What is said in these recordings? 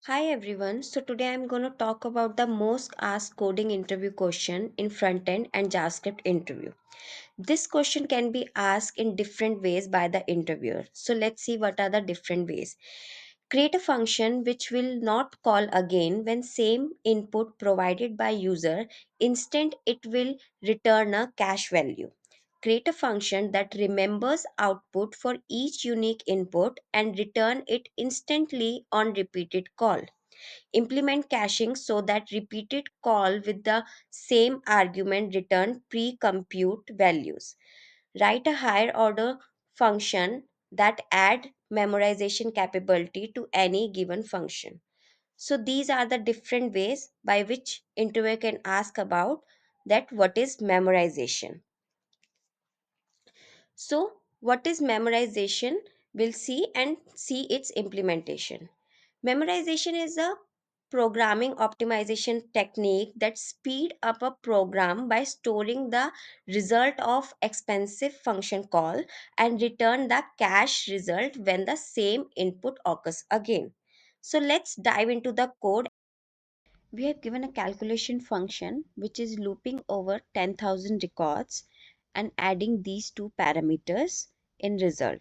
Hi everyone. So today I'm going to talk about the most asked coding interview question in front end and JavaScript interview. This question can be asked in different ways by the interviewer. So let's see what are the different ways. Create a function which will not call again when same input provided by user. Instead it will return a cache value. Create a function that remembers output for each unique input and return it instantly on repeated call. Implement caching so that repeated call with the same argument return pre-compute values. Write a higher order function that add memorization capability to any given function. So these are the different ways by which interviewer can ask about that what is memorization. So, what is memorization? We'll see and see its implementation. Memorization is a programming optimization technique that speed up a program by storing the result of expensive function call and return the cache result when the same input occurs again. So let's dive into the code. We have given a calculation function which is looping over 10,000 records and adding these two parameters in result.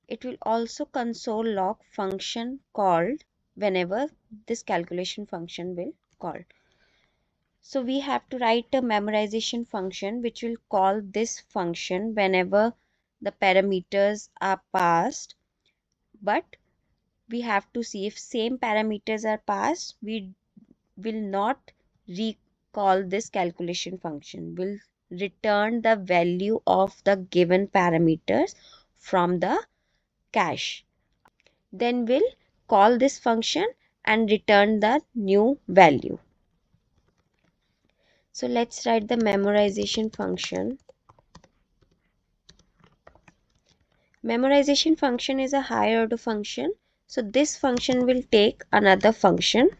It will also console log function called whenever this calculation function will call. So we have to write a memorization function which will call this function whenever the parameters are passed, but we have to see if same parameters are passed, we will not recall this calculation function, will return the value of the given parameters from the cache. Then we'll call this function and return the new value. So let's write the memorization function. Memorization function is a higher order function. So this function will take another function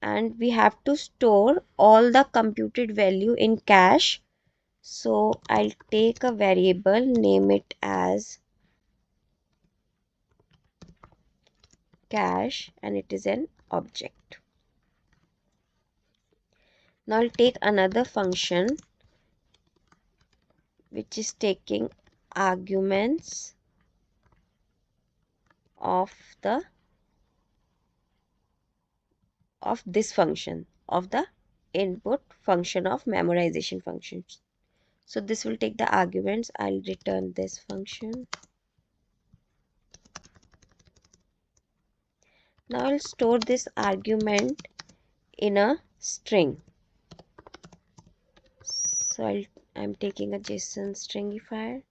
and we have to store all the computed value in cache. So I'll take a variable, name it as cache, and it is an object. Now I'll take another function which is taking arguments of the of this function, of the input function of memorization functions. So this will take the arguments. I'll return this function. Now I'll store this argument in a string. So I'm taking a JSON stringifier.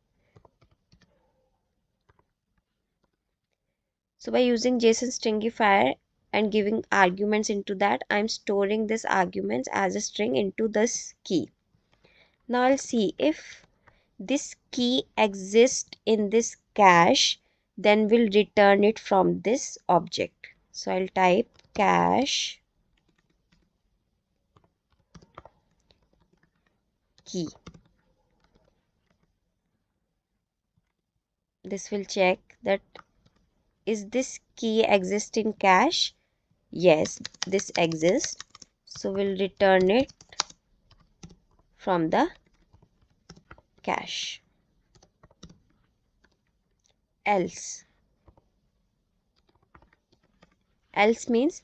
So by using JSON stringifier and giving arguments into that, I'm storing this arguments as a string into this key. Now I'll see if this key exists in this cache, then we'll return it from this object. So I'll type cache key. This will check that is this key exist in cache? Yes, this exists. So we'll return it from the cache. Else means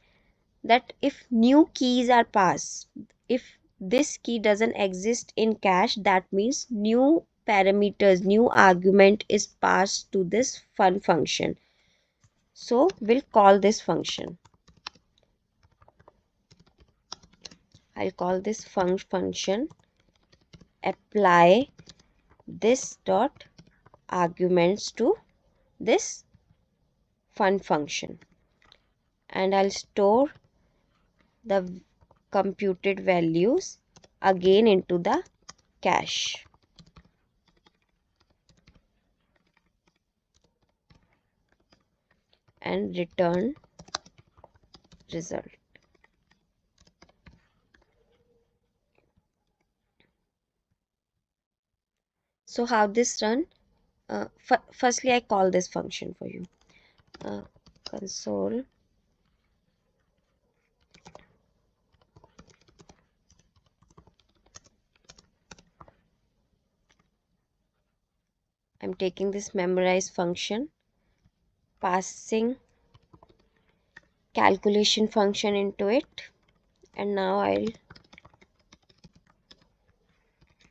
that if new keys are passed, if this key doesn't exist in cache, that means new parameters, new argument is passed to this fun function. So we'll call this function. I'll call this function apply this dot arguments to this fun function, and I'll store the computed values again into the cache and return result. So how this run? Firstly, I call this function for you. uh, console I'm taking this memorize function, passing calculation function into it, and now I'll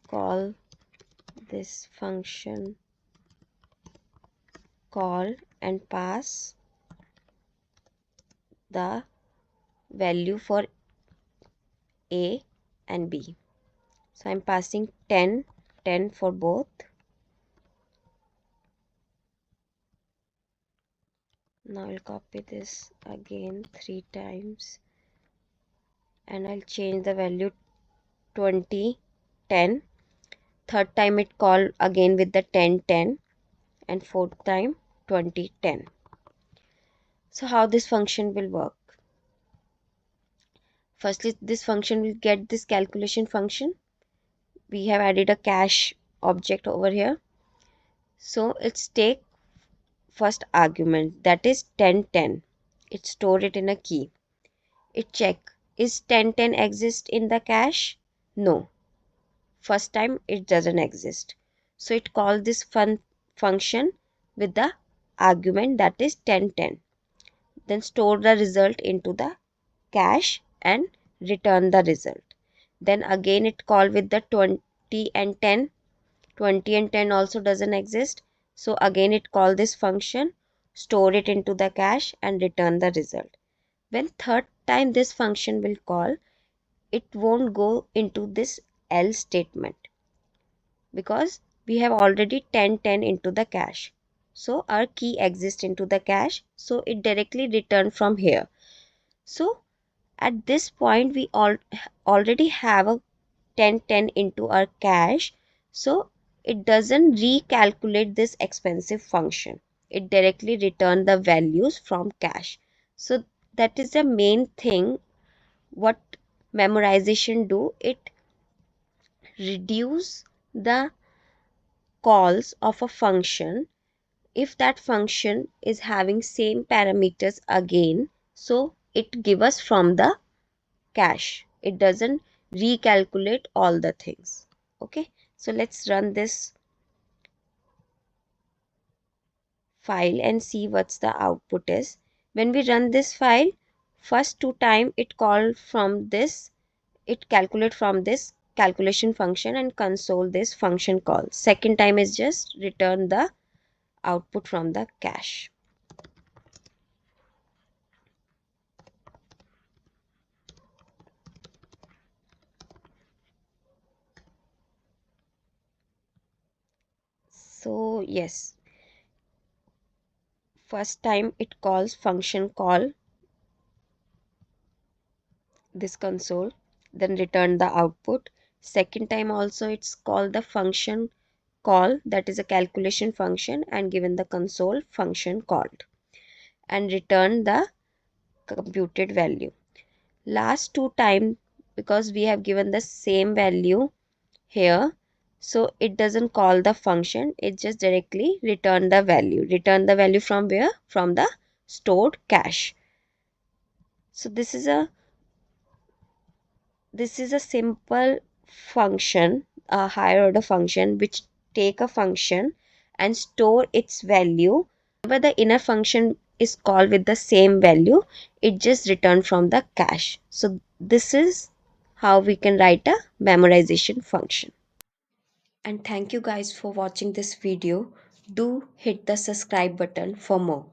call this function call and pass the value for A and B. So I'm passing 10, 10 for both. Now I'll copy this again 3 times and I'll change the value 20, 10. Third time it call again with the 10, 10, and fourth time 20, 10. So how this function will work? Firstly, this function will get this calculation function. We have added a cache object over here. So it's take first argument, that is 10, 10. It store it in a key. It check, is 10, 10 exist in the cache? No. First time it doesn't exist. So it calls this function with the argument that is 10, 10. Then store the result into the cache and return the result. Then again it call with the 20 and 10. 20 and 10 also doesn't exist. So again it call this function, store it into the cache and return the result. When third time this function will call, it won't go into this else statement because we have already 10, 10 into the cache. So our key exists into the cache. So it directly return from here. So at this point we already have a 10, 10 into our cache. So it doesn't recalculate this expensive function. It directly return the values from cache. So that is the main thing what memorization do. It reduce the calls of a function if that function is having same parameters again. So it give us from the cache. It doesn't recalculate all the things. Okay, so let's run this file and see what's the output is. When we run this file, first two time it called from this, it calculate from this calculation function and console this function call. Second time is just return the output from the cache. So yes, first time it calls function call this console, then return the output. Second time also it's called the function call, that is a calculation function, and given the console function called and return the computed value. Last two time, because we have given the same value here, so it doesn't call the function, it just directly return the value. Return the value from where? From the stored cache. So this is a simple function, a higher order function, which take a function and store its value. Whenever the inner function is called with the same value, it just return from the cache. So this is how we can write a memorization function. And thank you guys for watching this video. Do hit the subscribe button for more.